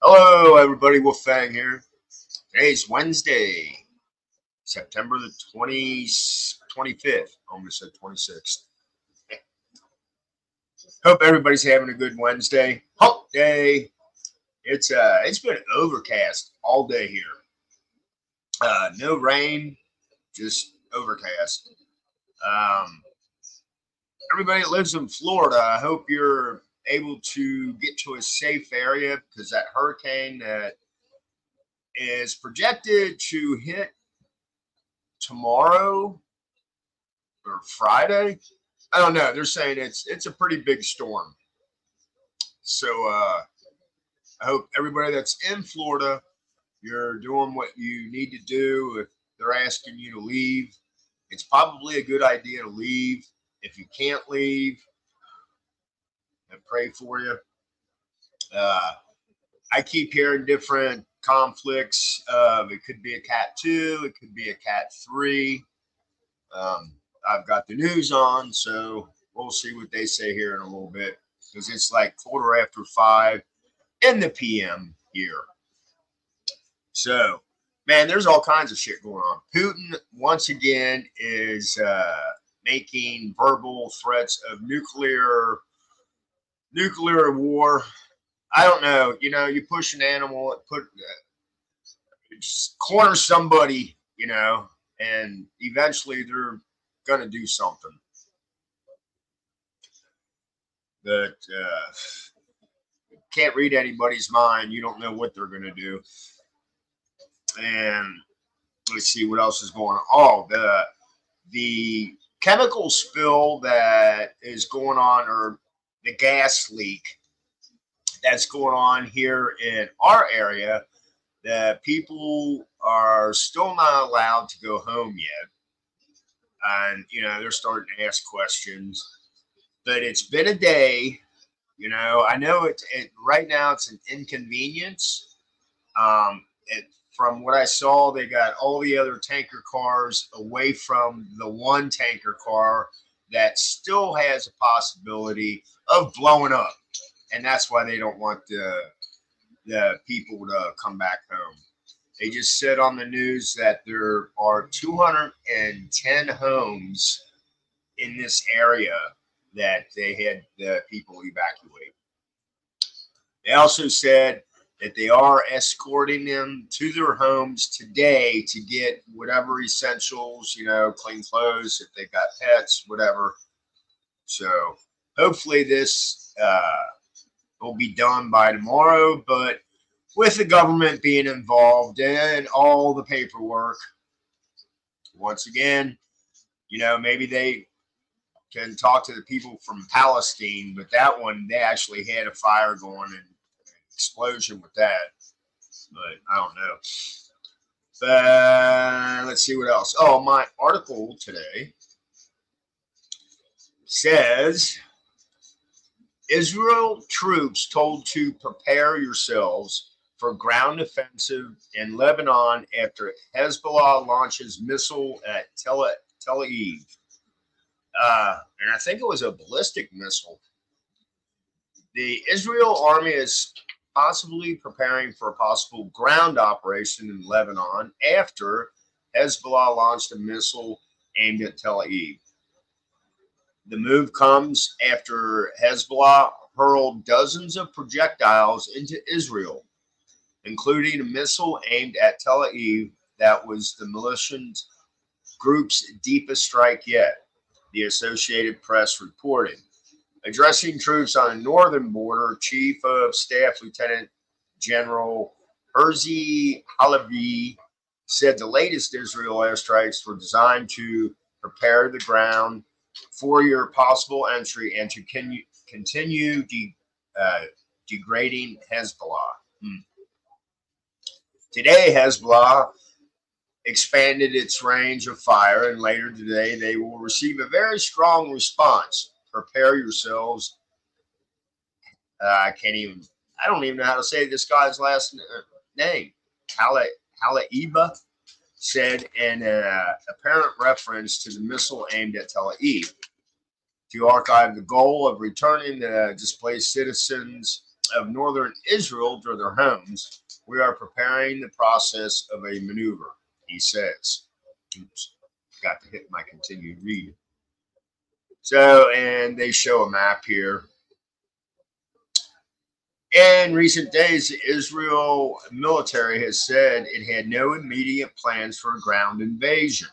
Hello, everybody. Wolfang here. Today's Wednesday, September the 25th. Almost said 26th. Hope everybody's having a good Wednesday. Hump day. It's been overcast all day here. No rain, just overcast. Um, Everybody that lives in Florida, I hope you're able to get to a safe area because that hurricane that is projected to hit tomorrow or Friday. I don't know. They're saying it's a pretty big storm. So I hope everybody that's in Florida, you're doing what you need to do. If they're asking you to leave, it's probably a good idea to leave. If you can't leave, I pray for you. Uh, I keep hearing different conflicts. It could be a cat 2, it could be a cat 3. I've got the news on, so we'll see what they say here in a little bit because it's like 5:15 in the PM here. So, man, there's all kinds of shit going on. Putin once again is making verbal threats of nuclear war. I don't know. You know, you push an animal, just corner somebody, and eventually they're gonna do something. But can't read anybody's mind. You don't know what they're gonna do. And let's see what else is going on. Oh, the chemical spill that is going on, or the gas leak that's going on here in our area. The people are still not allowed to go home yet, and they're starting to ask questions. But it's been a day. I know it right now. It's an inconvenience. From what I saw, they got all the other tanker cars away from the one tanker car that still has a possibility of blowing up, and that's why they don't want the people to come back home. They just said on the news that there are 210 homes in this area that they had the people evacuate. They also said that they are escorting them to their homes today to get whatever essentials, clean clothes, if they've got pets, whatever. So hopefully this will be done by tomorrow, but with the government being involved in all the paperwork, once again, maybe they can talk to the people from Palestine, but that one, they actually had a fire going and an explosion with that. But I don't know. But let's see what else. Oh, my article today says Israel troops told to prepare yourselves for ground offensive in Lebanon after Hezbollah launches missile at Tel Aviv. And I think it was a ballistic missile. The Israel army is possibly preparing for a possible ground operation in Lebanon after Hezbollah launched a missile aimed at Tel Aviv. The move comes after Hezbollah hurled dozens of projectiles into Israel, including a missile aimed at Tel Aviv that was the militant group's deepest strike yet, the Associated Press reported. Addressing troops on the northern border, Chief of Staff Lieutenant General Herzi Halevi said the latest Israel airstrikes were designed to prepare the ground for your possible entry and to continue degrading Hezbollah. Today, Hezbollah expanded its range of fire, and later today they will receive a very strong response. Prepare yourselves. I don't even know how to say this guy's last name. Halaiba said in an apparent reference to the missile aimed at Tel Aviv. To archive the goal of returning the displaced citizens of northern Israel to their homes. We are preparing the process of a maneuver, he says. Oops, got to hit my continued read. So, and they show a map here. In recent days, the Israel military has said it had no immediate plans for a ground invasion.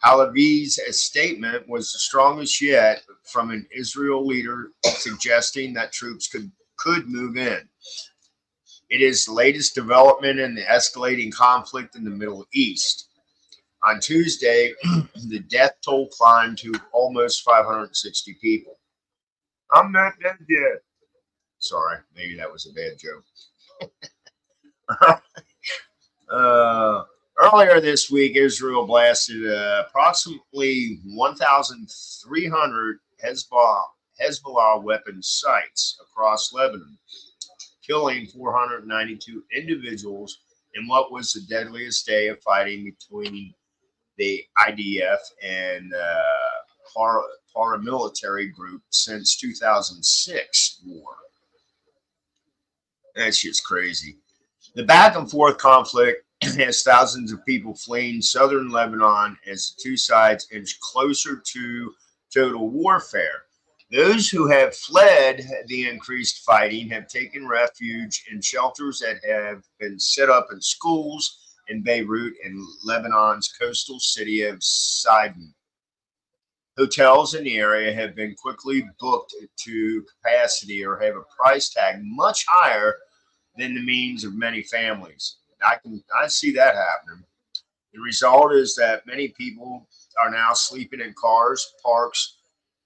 Tel Aviv's statement was the strongest yet from an Israel leader suggesting that troops could move in. It is the latest development in the escalating conflict in the Middle East. On Tuesday, the death toll climbed to almost 560 people. I'm not dead yet. Sorry, maybe that was a bad joke. Earlier this week, Israel blasted approximately 1,300 Hezbollah weapon sites across Lebanon, killing 492 individuals in what was the deadliest day of fighting between the IDF and paramilitary group since 2006 war. That's just crazy. The back and forth conflict has thousands of people fleeing southern Lebanon as the two sides inch closer to total warfare. Those who have fled the increased fighting have taken refuge in shelters that have been set up in schools in Beirut and Lebanon's coastal city of Sidon. Hotels in the area have been quickly booked to capacity or have a price tag much higher than the means of many families. I see that happening. The result is that many people are now sleeping in cars, parks,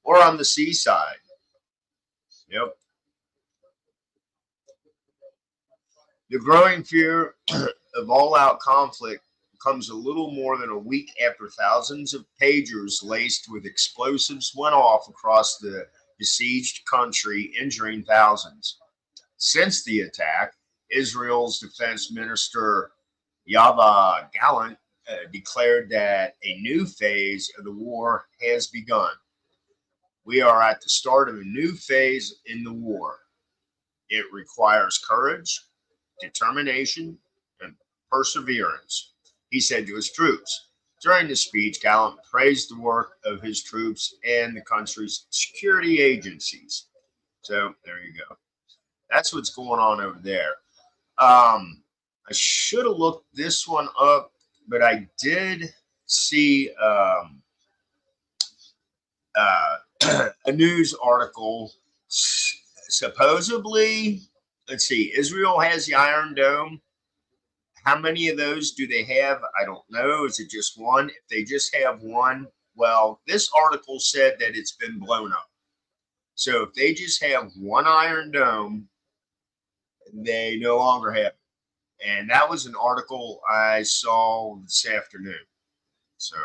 or on the seaside. Yep. The growing fear of all-out conflict comes a little more than a week after thousands of pagers laced with explosives went off across the besieged country, injuring thousands. Since the attack, Israel's defense minister Yoav Gallant declared that a new phase of the war has begun. We are at the start of a new phase in the war. It requires courage, determination, and perseverance, he said to his troops. During the speech, Gallant praised the work of his troops and the country's security agencies. So there you go. That's what's going on over there. I should have looked this one up, but I did see a news article. Supposedly, let's see, Israel has the Iron Dome. How many of those do they have? I don't know. Is it just one? If they just have one, well, this article said that it's been blown up. So if they just have one Iron Dome, they no longer have it. And that was an article I saw this afternoon. So,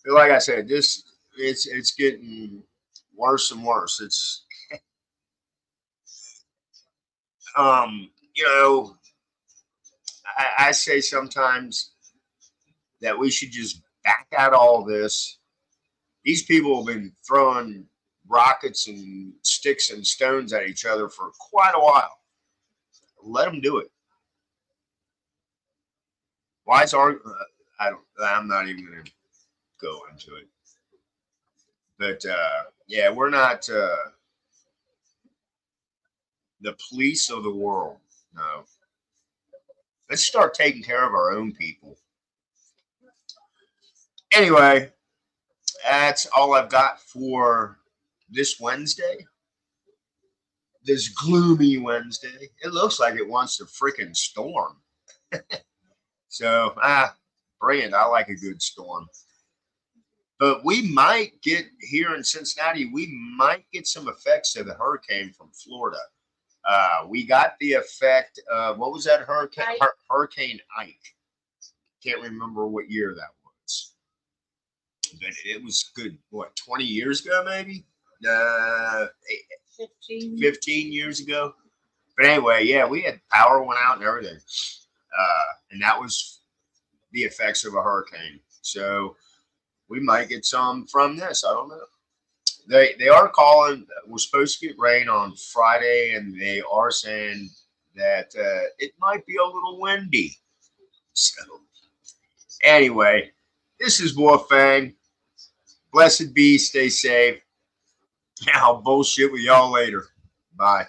like I said, it's getting worse and worse. It's you know, I say sometimes that we should just back out all this. These people have been throwing rockets and sticks and stones at each other for quite a while. Let them do it. Why is our? I'm not even going to go into it. But yeah, we're not the police of the world. No. Let's start taking care of our own people. Anyway, that's all I've got for this Wednesday. This gloomy Wednesday. It looks like it wants to freaking storm. So, bring it. I like a good storm. But we might get here in Cincinnati, we might get some effects of the hurricane from Florida. We got the effect of, what was that hurricane? Hurricane Ike. Can't remember what year that was. But it was good, what, 20 years ago, maybe? 15 years ago. But anyway, yeah, we had power went out and everything. And that was the effects of a hurricane. So we might get some from this. I don't know. They are calling. We're supposed to get rain on Friday, and they are saying that it might be a little windy. So anyway, this is Wolfang. Blessed be. Stay safe. I'll bullshit with y'all later. Bye.